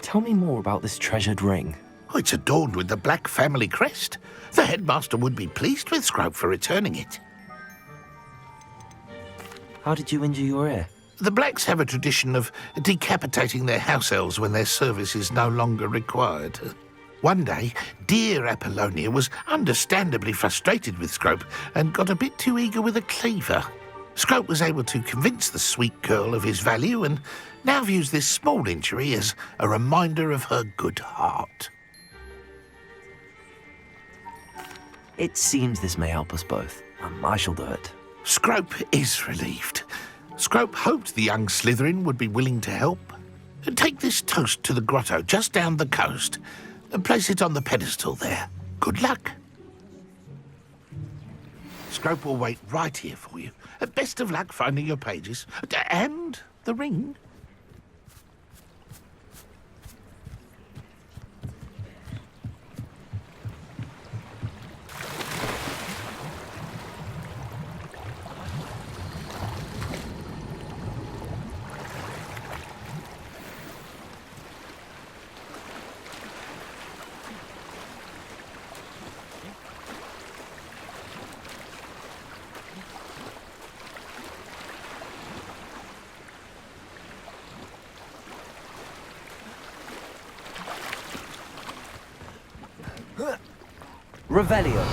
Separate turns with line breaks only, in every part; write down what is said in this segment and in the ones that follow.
Tell me more about this treasured ring.
Oh, it's adorned with the Black family crest. The headmaster would be pleased with Scrope for returning it.
How did you injure your ear?
The Blacks have a tradition of decapitating their house elves when their service is no longer required. One day, dear Apollonia was understandably frustrated with Scrope and got a bit too eager with a cleaver. Scrope was able to convince the sweet girl of his value and now views this small injury as a reminder of her good heart.
It seems this may help us both. I shall do it.
Scrope is relieved. Scrope hoped the young Slytherin would be willing to help. Take this toast to the grotto just down the coast and place it on the pedestal there. Good luck. Scrope will wait right here for you. Best of luck finding your pages. And the ring.
Revelio.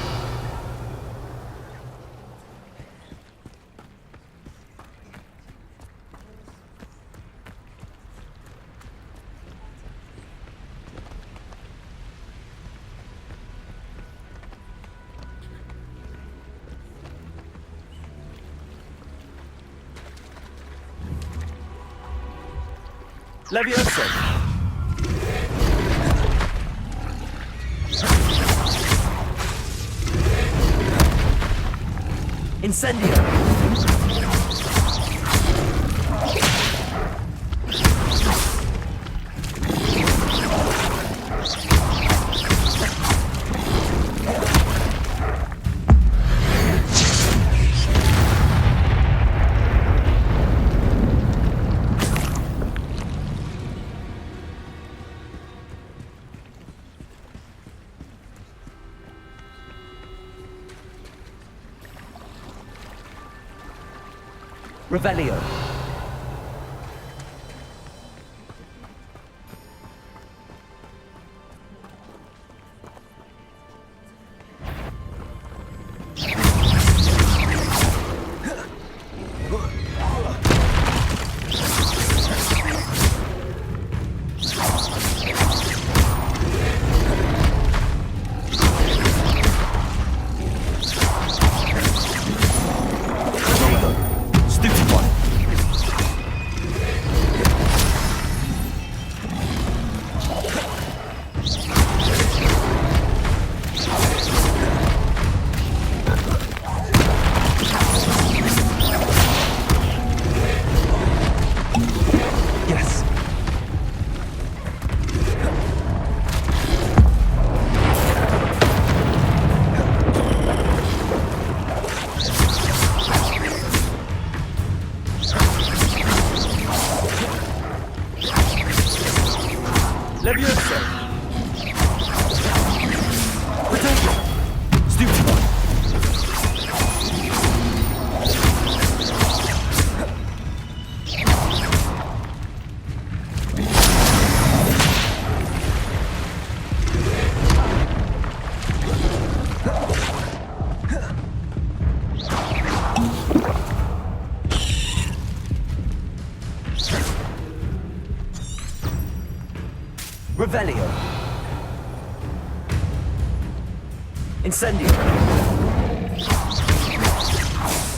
Levioso. Incendio! Revelio. Levioso. Stupid one. Revelio. Incendio.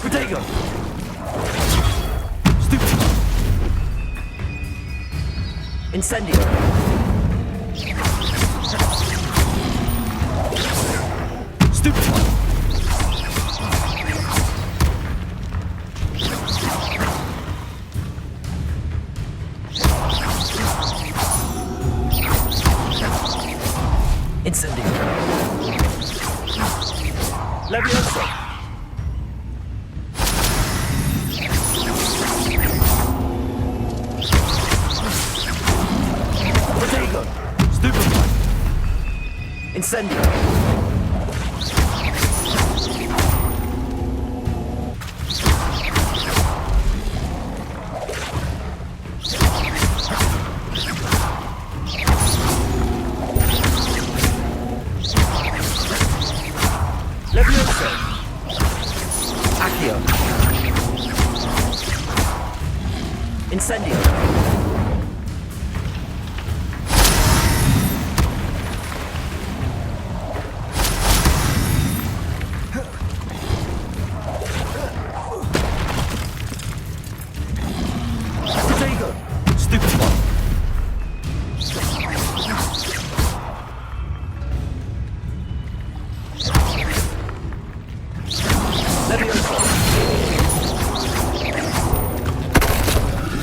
Protego. Stupid. Incendio. Stupid one. Incendio. Levioso. Protego. Incendio. Levioso. Accio. Incendio. Stego. Stupido. Levioso.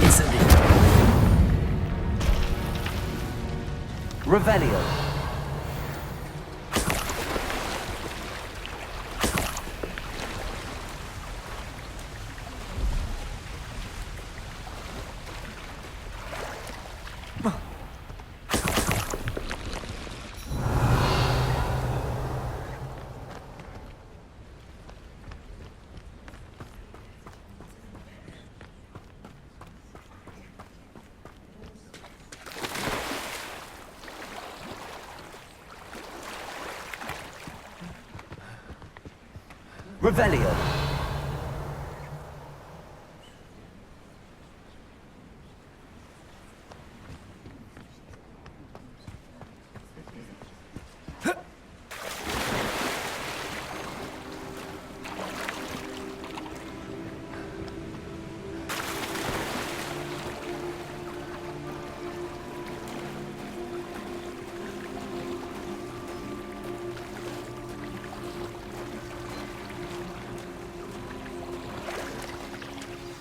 Incendio. Revelio. Revelio.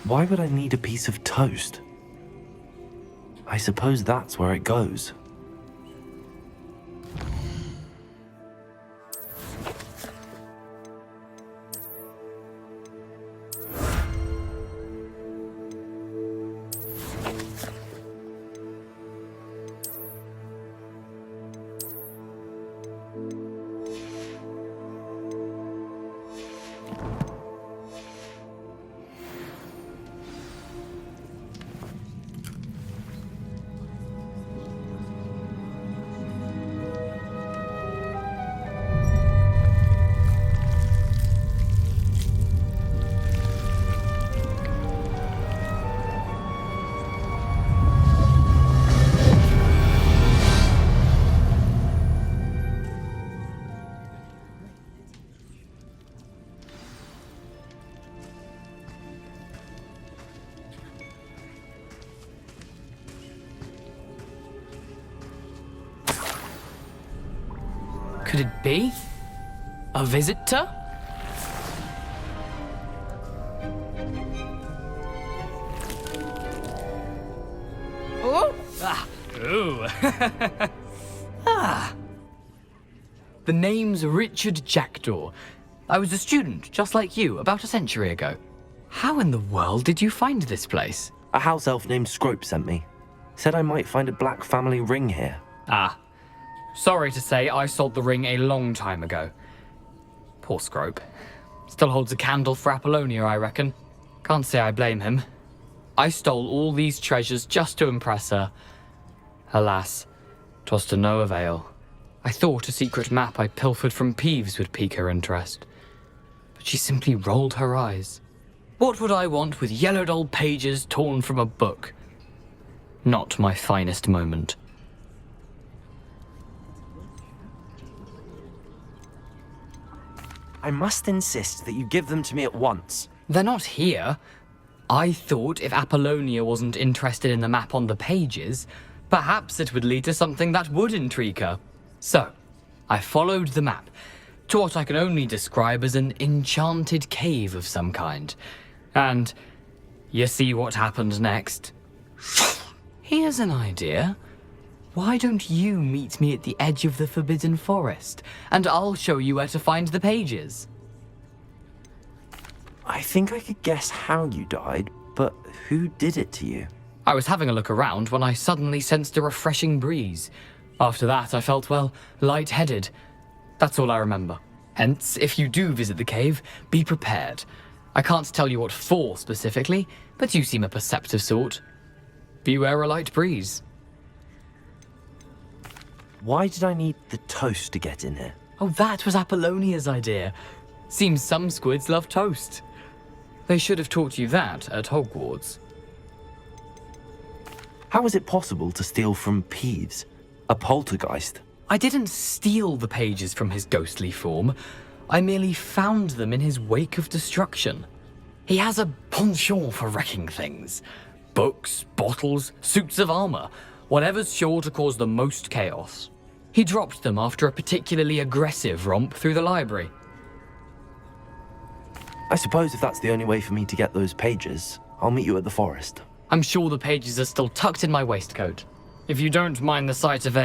Why would I need a piece of toast? I suppose that's where it goes.
Could it be? A visitor? Oh! Ah! Ooh! Ah! The name's Richard Jackdaw. I was a student, just like you, about a century ago. How in the world did you find this place?
A house elf named Scrope sent me. Said I might find a black family ring here.
Ah. Sorry to say, I sold the ring a long time ago. Poor Scrope. Still holds a candle for Apollonia, I reckon. Can't say I blame him. I stole all these treasures just to impress her. Alas, 'twas to no avail. I thought a secret map I pilfered from Peeves would pique her interest. But she simply rolled her eyes. What would I want with yellowed old pages torn from a book? Not my finest moment.
I must insist that you give them to me at once.
They're not here. I thought if Apollonia wasn't interested in the map on the pages, perhaps it would lead to something that would intrigue her. So, I followed the map to what I can only describe as an enchanted cave of some kind. And you see what happened next? Here's an idea. Why don't you meet me at the edge of the Forbidden Forest, and I'll show you where to find the pages?
I think I could guess how you died, but who did it to you?
I was having a look around when I suddenly sensed a refreshing breeze. After that, I felt, well, lightheaded, That's all I remember. Hence, if you do visit the cave, be prepared. I can't tell you what for specifically, but you seem a perceptive sort. Beware a light breeze.
Why did I need the toast to get in here?
Oh, that was Apollonia's idea. Seems some squids love toast. They should have taught you that at Hogwarts.
How is it possible to steal from Peeves, a poltergeist?
I didn't steal the pages from his ghostly form. I merely found them in his wake of destruction. He has a penchant for wrecking things. Books, bottles, suits of armor, whatever's sure to cause the most chaos. He dropped them after a particularly aggressive romp through the library.
I suppose if that's the only way for me to get those pages, I'll meet you at the forest.
I'm sure the pages are still tucked in my waistcoat. If you don't mind the sight of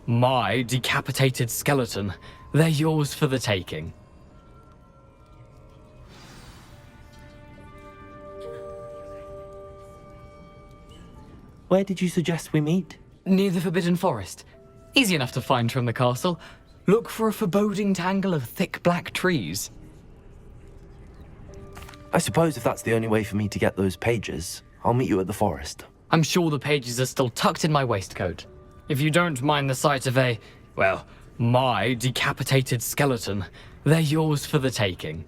my decapitated skeleton, they're yours for the taking.
Where did you suggest we meet?
Near the Forbidden Forest. Easy enough to find from the castle. Look for a foreboding tangle of thick black trees.
I suppose if that's the only way for me to get those pages, I'll meet you at the forest.
I'm sure the pages are still tucked in my waistcoat. If you don't mind the sight of my decapitated skeleton, they're yours for the taking.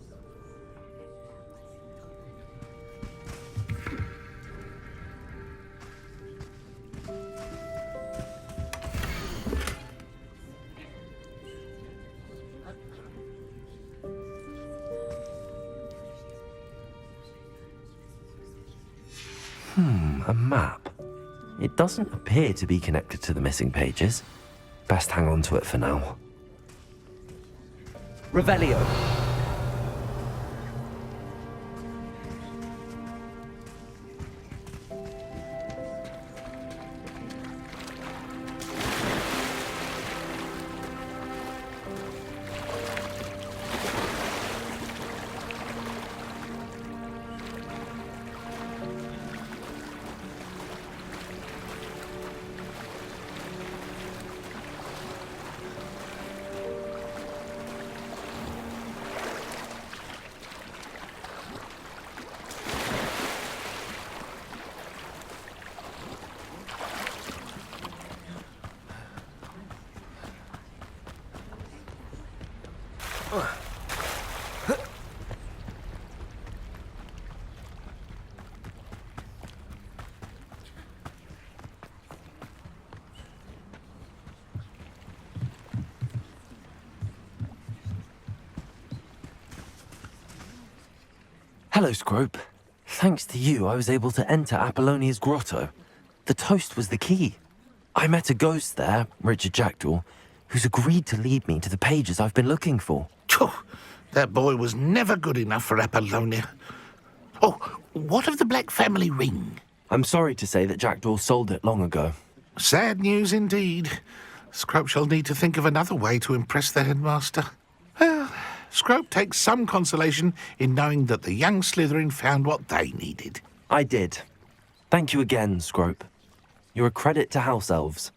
A map. It doesn't appear to be connected to the missing pages. Best hang on to it for now. Revelio. Hello, Scrope. Thanks to you, I was able to enter Apollonia's grotto. The toast was the key. I met a ghost there, Richard Jackdaw, who's agreed to lead me to the pages I've been looking for.
Phew, that boy was never good enough for Apollonia. Oh, what of the Black family ring?
I'm sorry to say that Jackdaw sold it long ago.
Sad news indeed. Scrope shall need to think of another way to impress the headmaster. Well, Scrope takes some consolation in knowing that the young Slytherin found what they needed.
I did. Thank you again, Scrope. You're a credit to House Elves.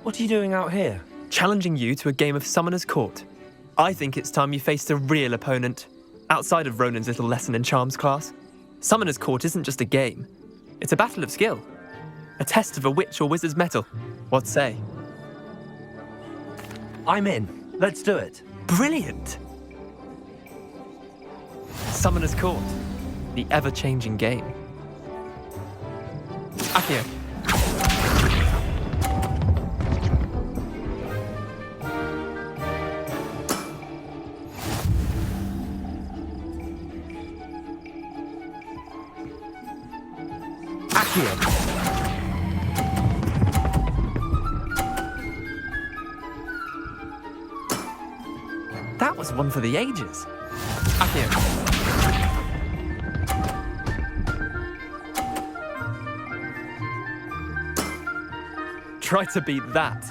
What are you doing out here?
Challenging you to a game of Summoner's Court. I think it's time you faced a real opponent, outside of Ronan's little lesson in charms class. Summoner's Court isn't just a game. It's a battle of skill. A test of a witch or wizard's mettle. What say?
I'm in. Let's do it.
Brilliant! Summoner's Court. The ever-changing game. Accio.
Accio.
That was one for the ages. Accio. Try to beat that.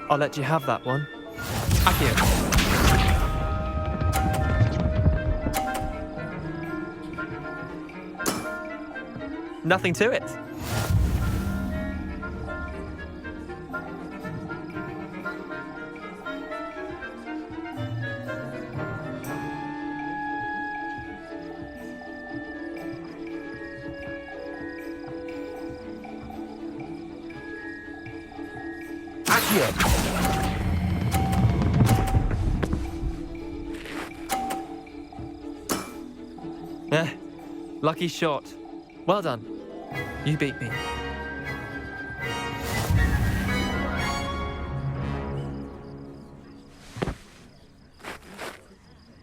I'll let you have that one. Accio. Nothing to it.
Accio.
Lucky shot. Well done. You beat me.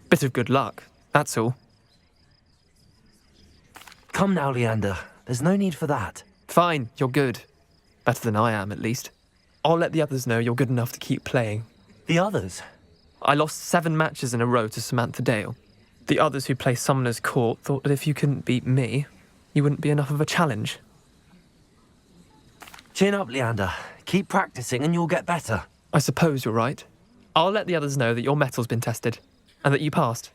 Bit of good luck, that's all.
Come now, Leander. There's no need for that.
Fine, you're good. Better than I am, at least. I'll let the others know you're good enough to keep playing.
The others?
I lost 7 matches in a row to Samantha Dale. The others who play Summoner's Court thought that if you couldn't beat me, you wouldn't be enough of a challenge.
Chin up, Leander. Keep practicing and you'll get better.
I suppose you're right. I'll let the others know that your metal's been tested, and that you passed.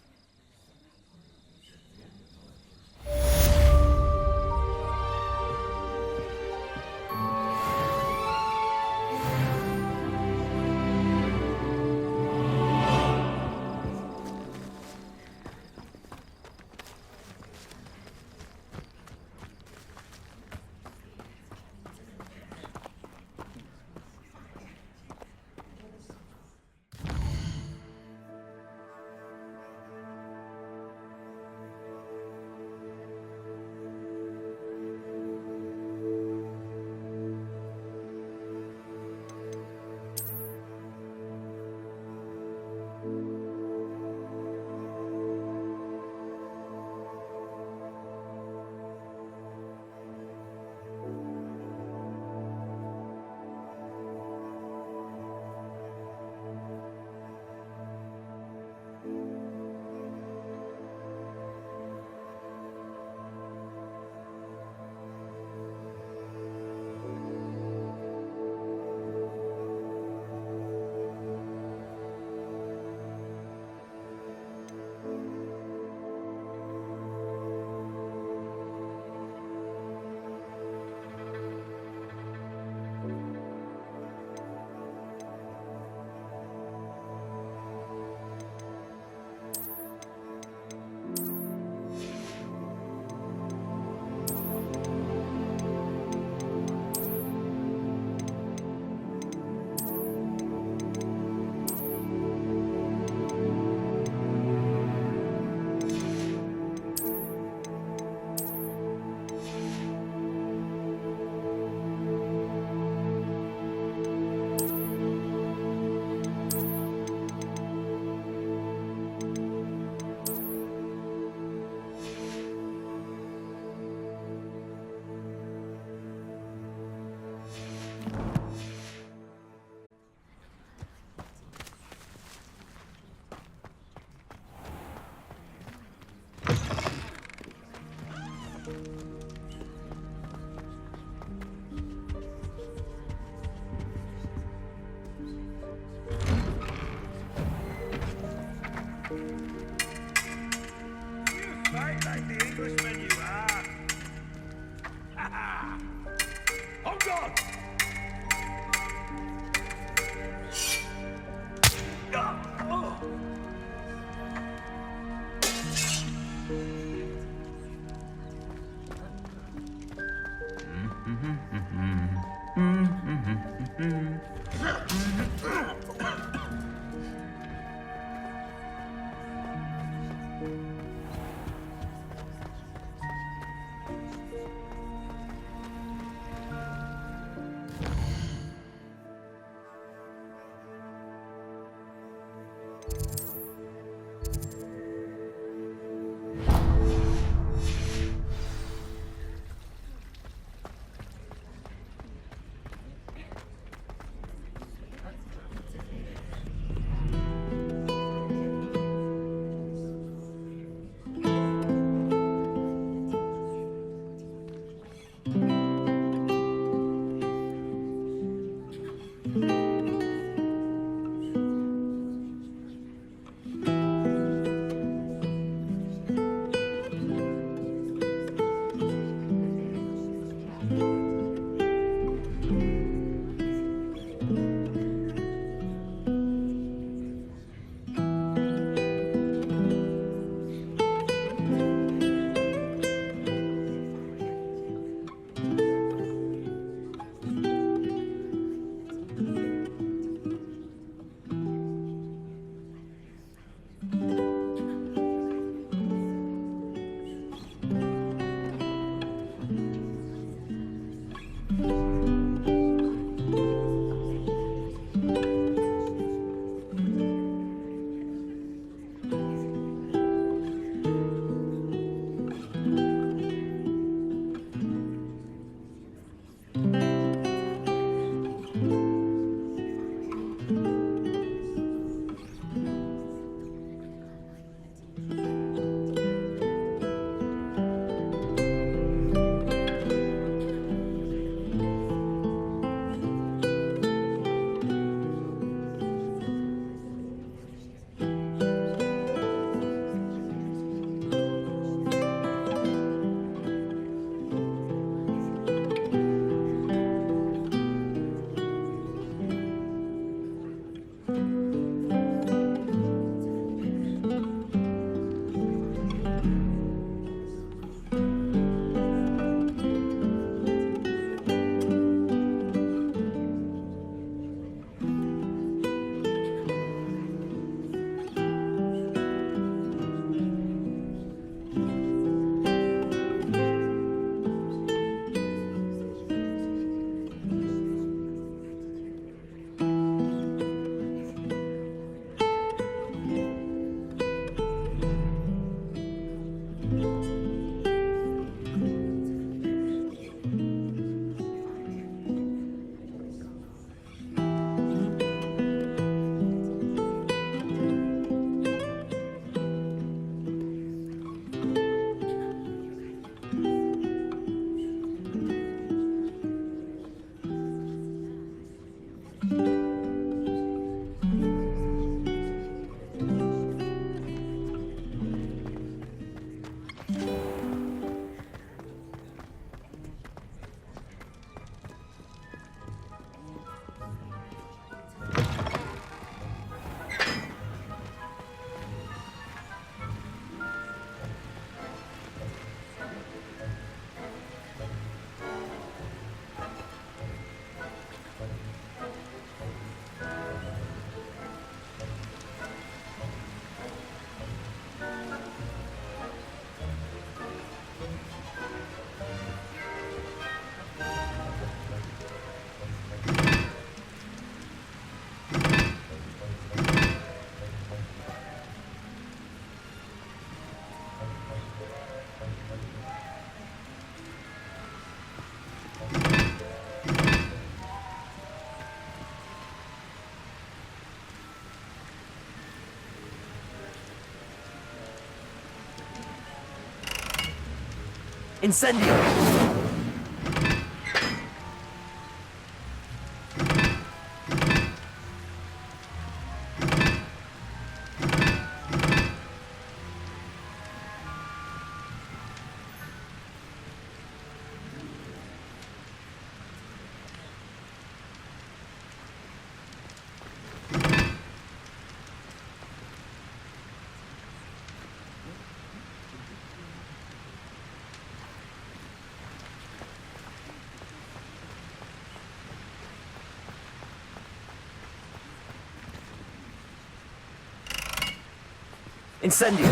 Fight like the Englishman you are. On guard!
Incendio! Incendio!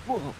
Whoa.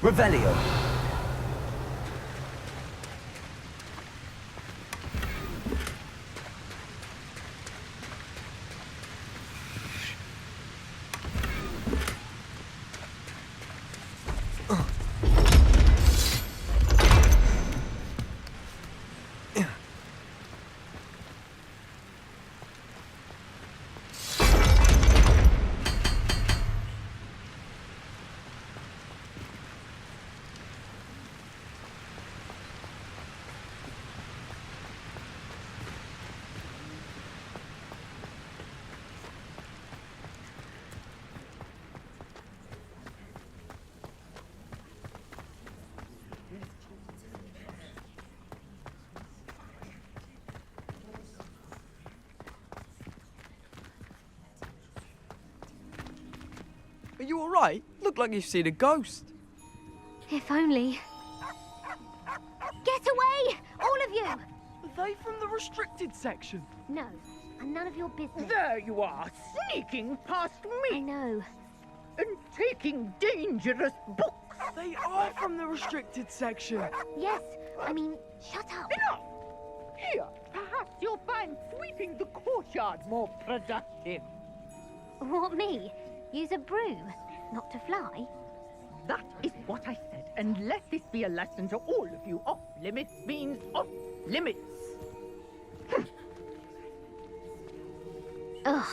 Revelio.
Are you alright? Look like you've seen a ghost.
If only. Get away! All of you!
Are they from the restricted section?
No, and none of your business.
There you are, sneaking past
I
me
know.
and taking dangerous books.
They are from the restricted section.
Yes, I mean, shut up.
Enough! Here, perhaps you'll find sweeping the courtyard more productive.
What, me? Use a broom, not to fly?
That is what I said, and let this be a lesson to all of you. Off limits means off limits.
Ugh,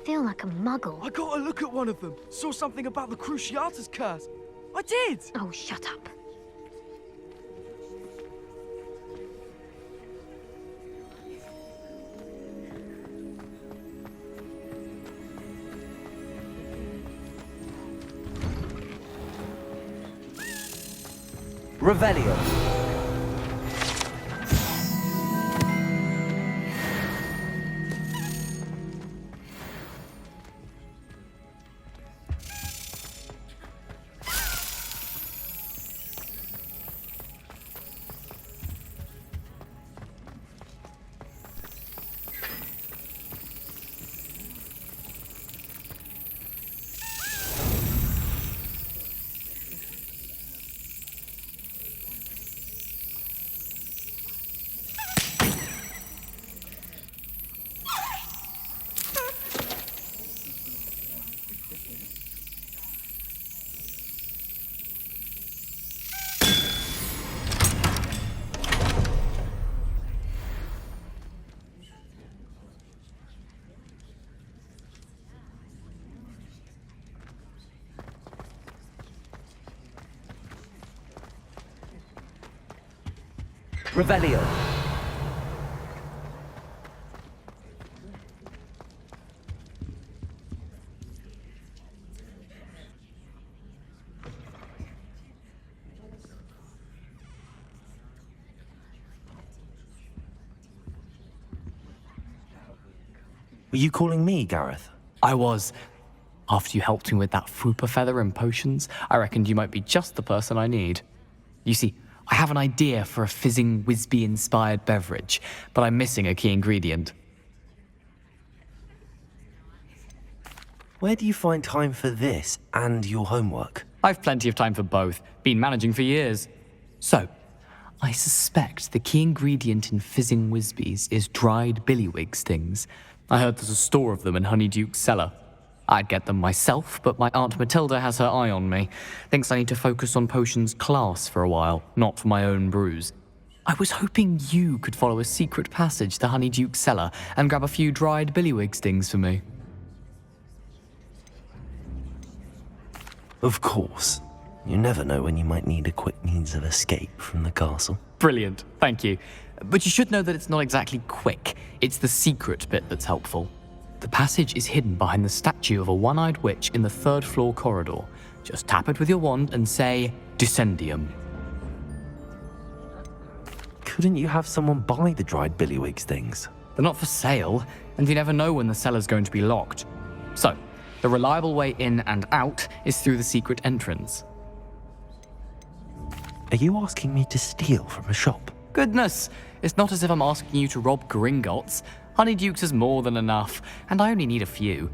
feel like a muggle.
I got a look at one of them. Saw something about the Cruciatus curse. I did!
Oh, shut up.
Revelio. Revelio. Were you calling me, Gareth?
I was. After you helped me with that Fupa feather and potions, I reckoned you might be just the person I need. You see, I have an idea for a fizzing Whizbee-inspired beverage, but I'm missing a key ingredient.
Where do you find time for this and your homework?
I've plenty of time for both. Been managing for years. So, I suspect the key ingredient in fizzing Whizbees is dried billywig stings. I heard there's a store of them in Honeyduke's cellar. I'd get them myself, but my Aunt Matilda has her eye on me. Thinks I need to focus on potions class for a while, not for my own brews. I was hoping you could follow a secret passage to Honeyduke's cellar and grab a few dried billywig stings for me.
Of course. You never know when you might need a quick means of escape from the castle.
Brilliant, thank you. But you should know that it's not exactly quick. It's the secret bit that's helpful. The passage is hidden behind the statue of a one-eyed witch in the third-floor corridor. Just tap it with your wand and say, Descendium.
Couldn't you have someone buy the dried billywig stings?
They're not for sale, and you never know when the cellar's going to be locked. So, the reliable way in and out is through the secret entrance.
Are you asking me to steal from a shop?
Goodness, it's not as if I'm asking you to rob Gringotts. Honeyduke's is more than enough, and I only need a few.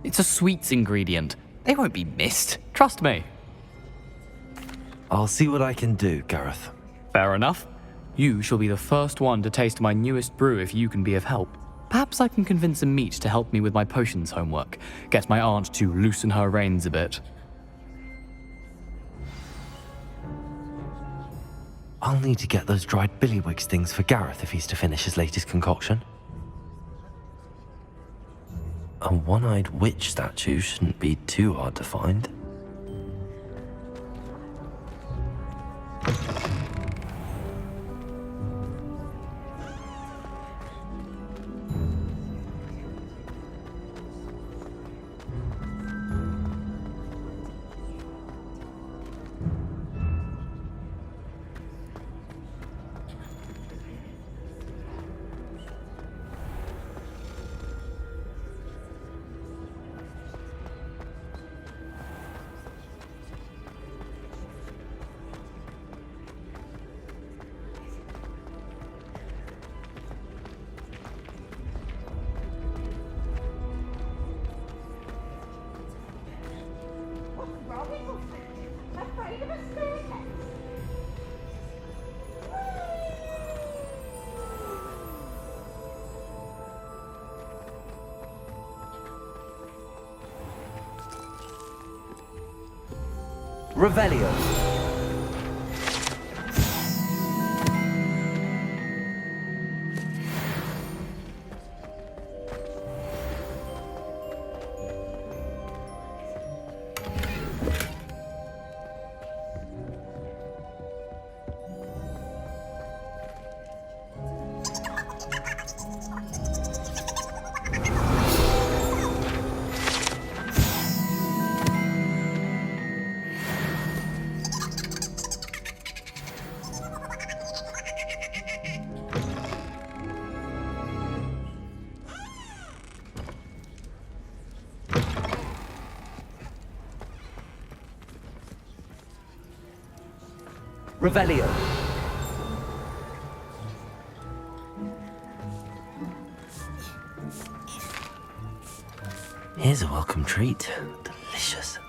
It's a sweets ingredient. They won't be missed, trust me.
I'll see what I can do, Gareth.
Fair enough. You shall be the first one to taste my newest brew if you can be of help. Perhaps I can convince a meat to help me with my potions homework. Get my aunt to loosen her reins a bit.
I'll need to get those dried billywig stings for Gareth if he's to finish his latest concoction. A one-eyed witch statue shouldn't be too hard to find. Revelio. Revelio. Here's a welcome treat. Delicious.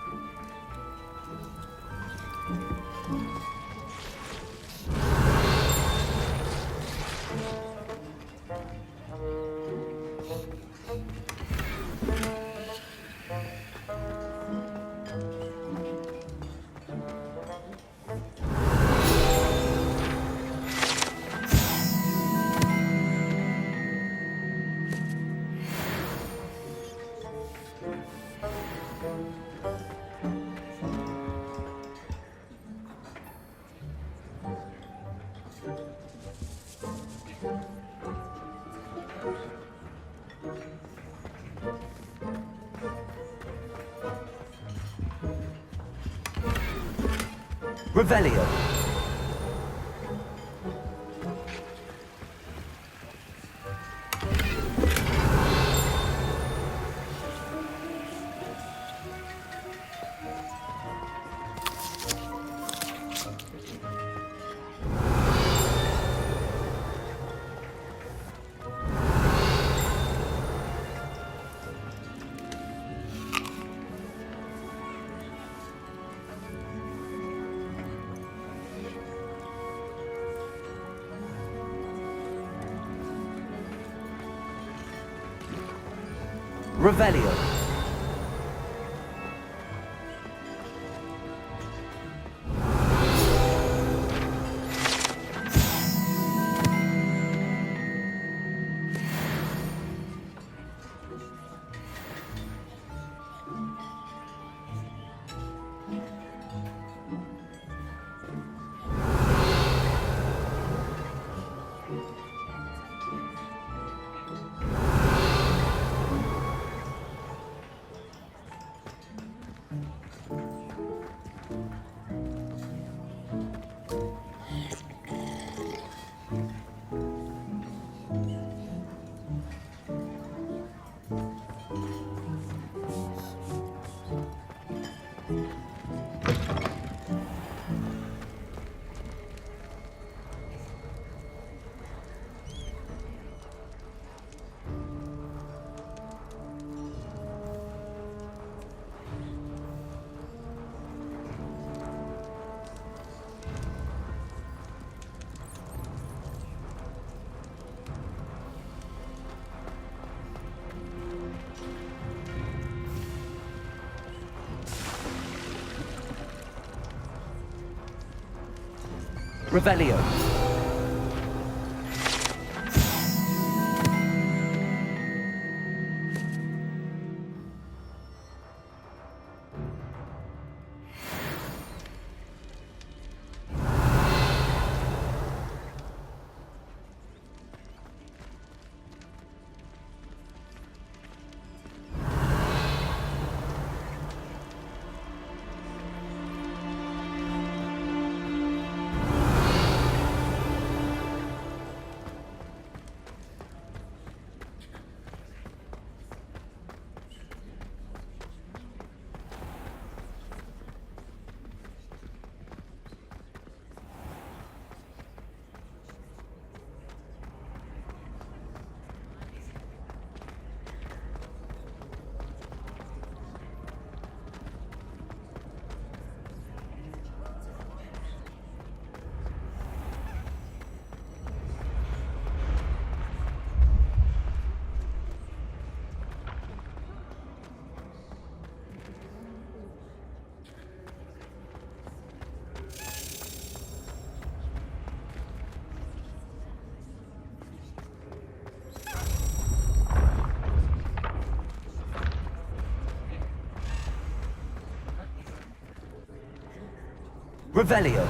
Revelio. Revelio. Revelio. Revelio.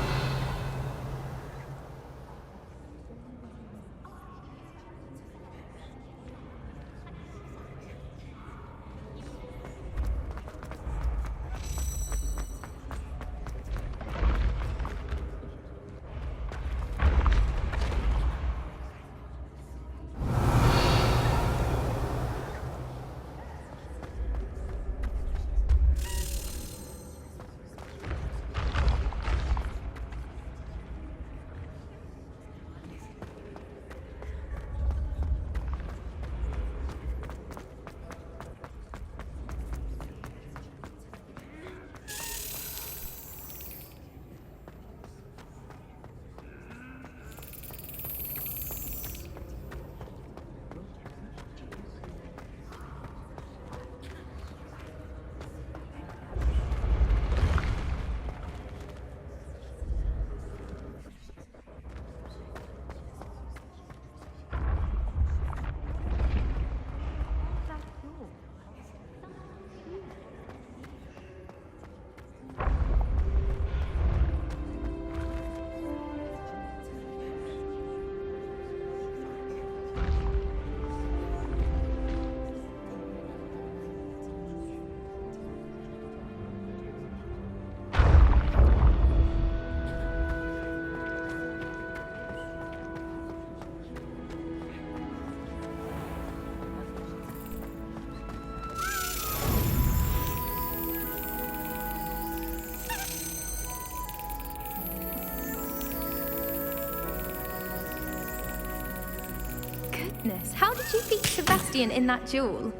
Goodness, how did you beat Sebastian in that duel?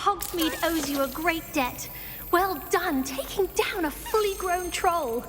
Hogsmeade owes you a great debt. Well done, taking down a fully grown troll.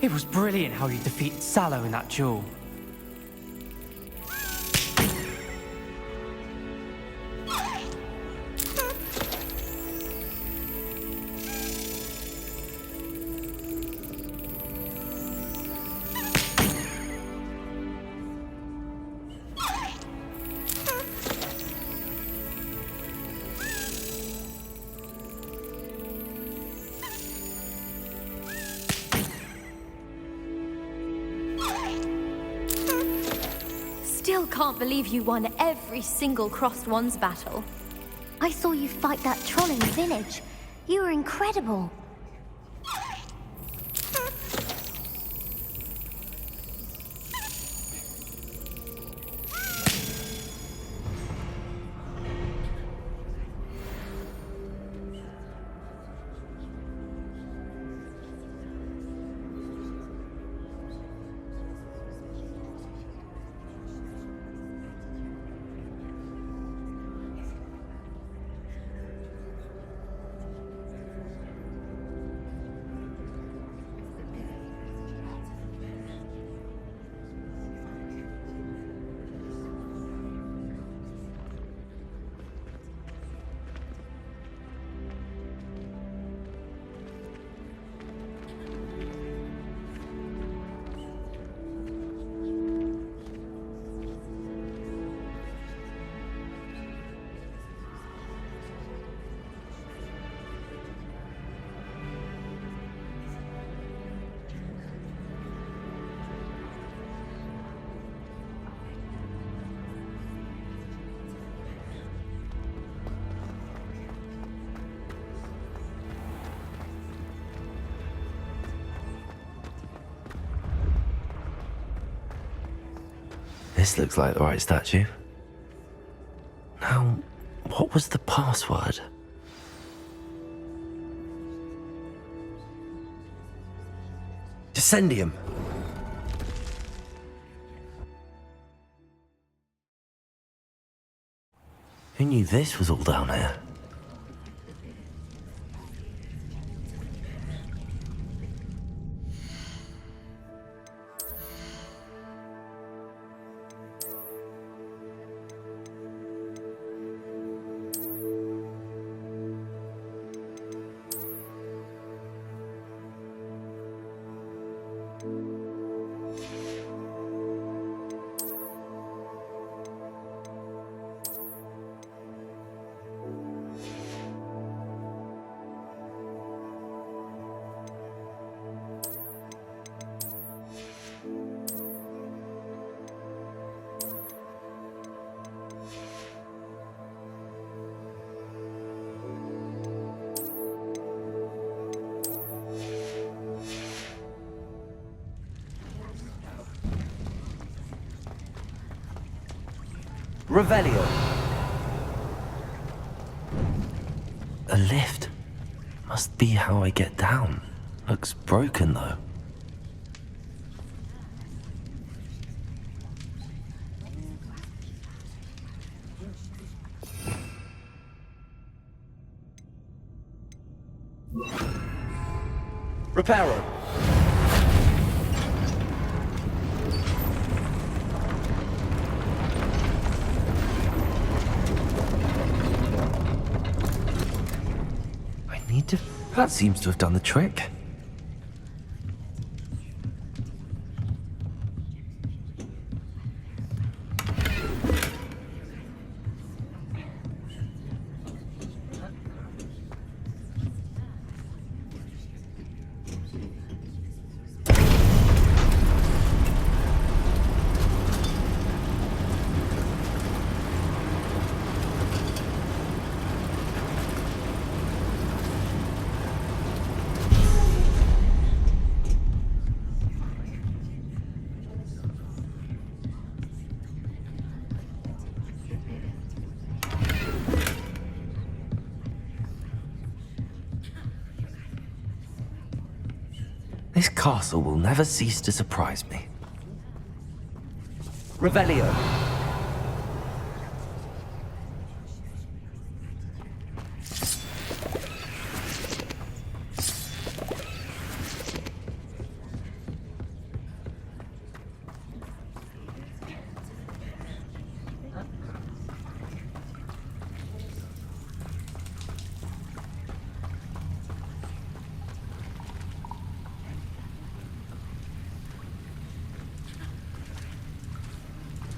It was brilliant how you defeated Sallow in that duel.
Still can't believe you won every single Crossed Ones battle.
I saw you fight that troll in the village. You were incredible.
This looks like the right statue. Now, what was the password? Descendium! Who knew this was all down here? Revelio. A lift. Must be how I get down. Looks broken though. Reparo. I need to... That seems to have done the trick. This castle will never cease to surprise me. Revelio.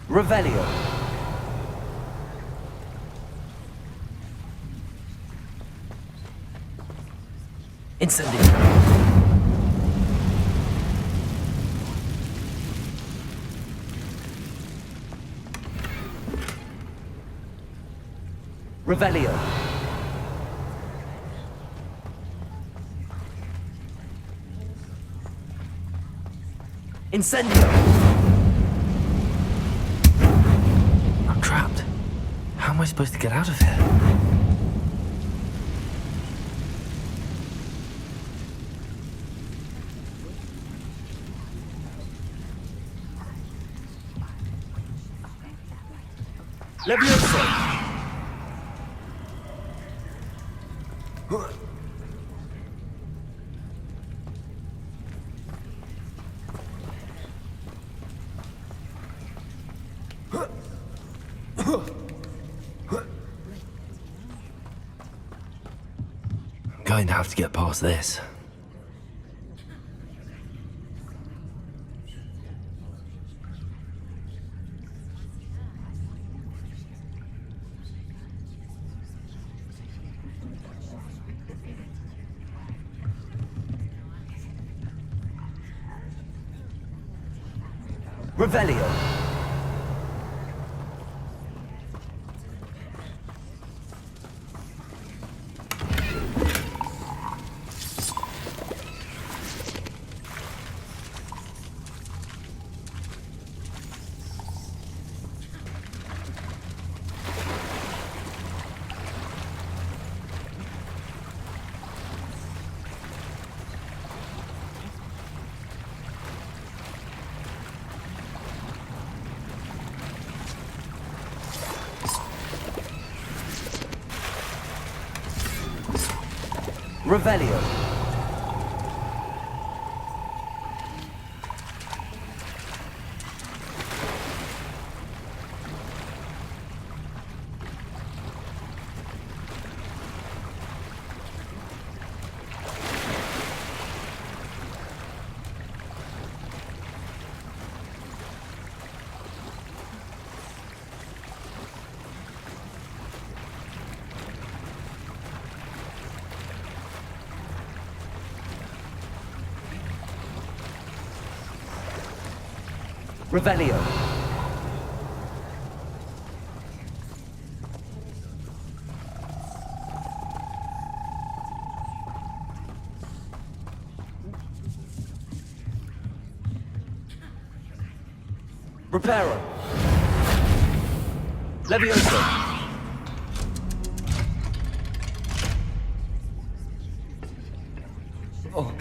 Revelio. Incendio. Revelio. Incendio. Trapped. How am I supposed to get out of here? Levioso! I'm going to have to get past this. Revelio. Revelio. Revelio. Reparo. Levioso! Oh.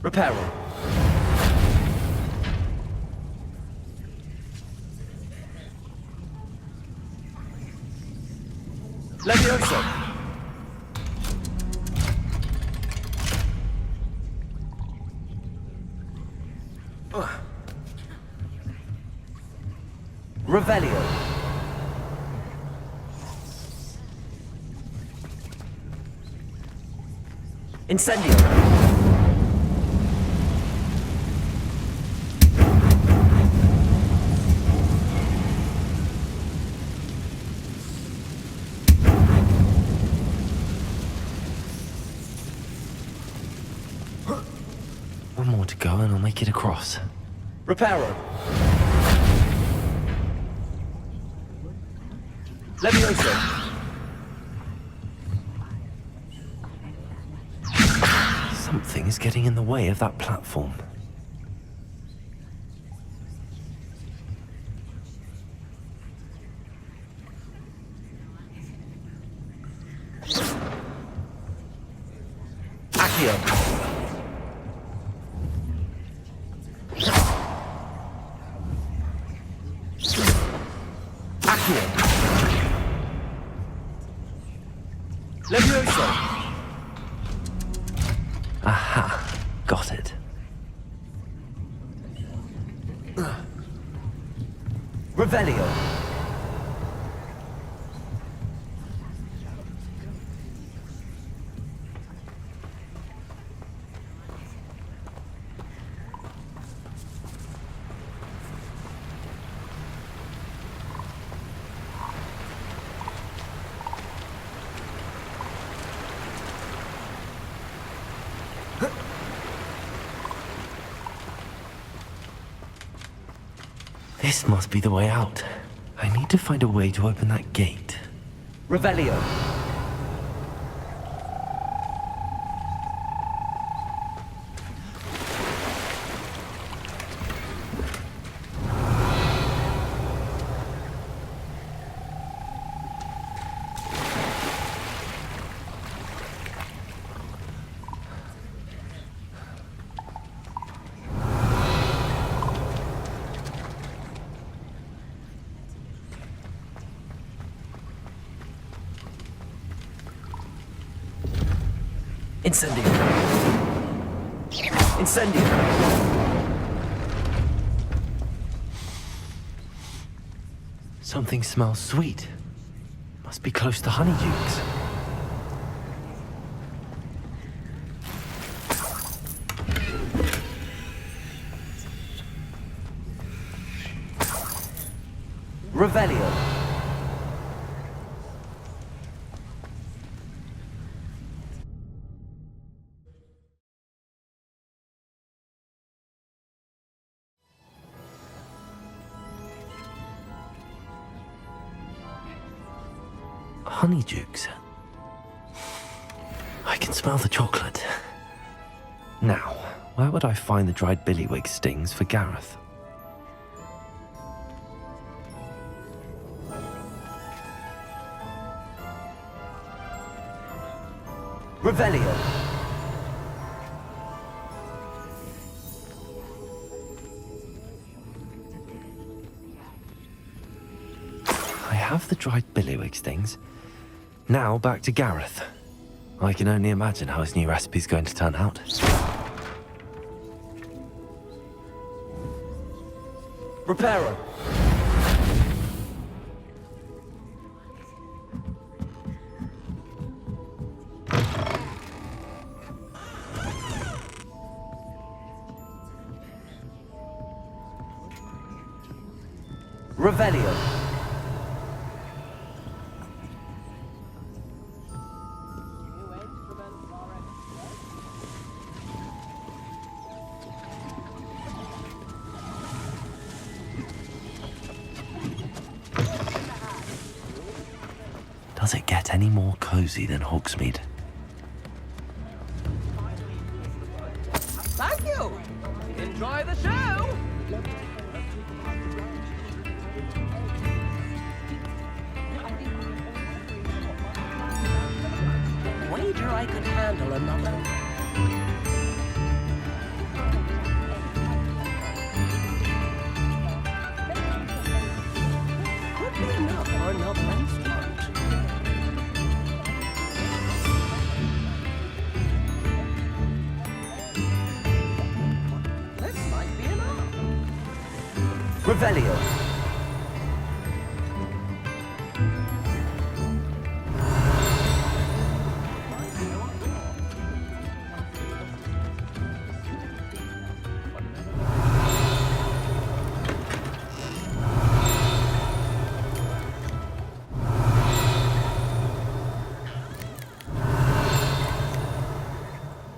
Reparo. Levioso! Revelio. Incendio. One more to go and I'll make it across. Reparo. Levioso. Something is getting in the way of that platform. Accio. Accio. Levioso. Aha, got it. Revelio. This must be the way out. I need to find a way to open that gate. Revelio. Incendio. Incendio. Something smells sweet. Must be close to Honeydukes. Revelio. Honeydukes. I can smell the chocolate. Now, where would I find the dried billywig stings for Gareth? Revelio. I have the dried billywig stings. Now back to Gareth. I can only imagine how his new recipe's going to turn out. Reparo. Revelio. Does it get any more cozy than Hogsmeade?
Thank you! Enjoy the show! Wager I could handle another. Could be enough for another instrument. This might be enough.
Revelio.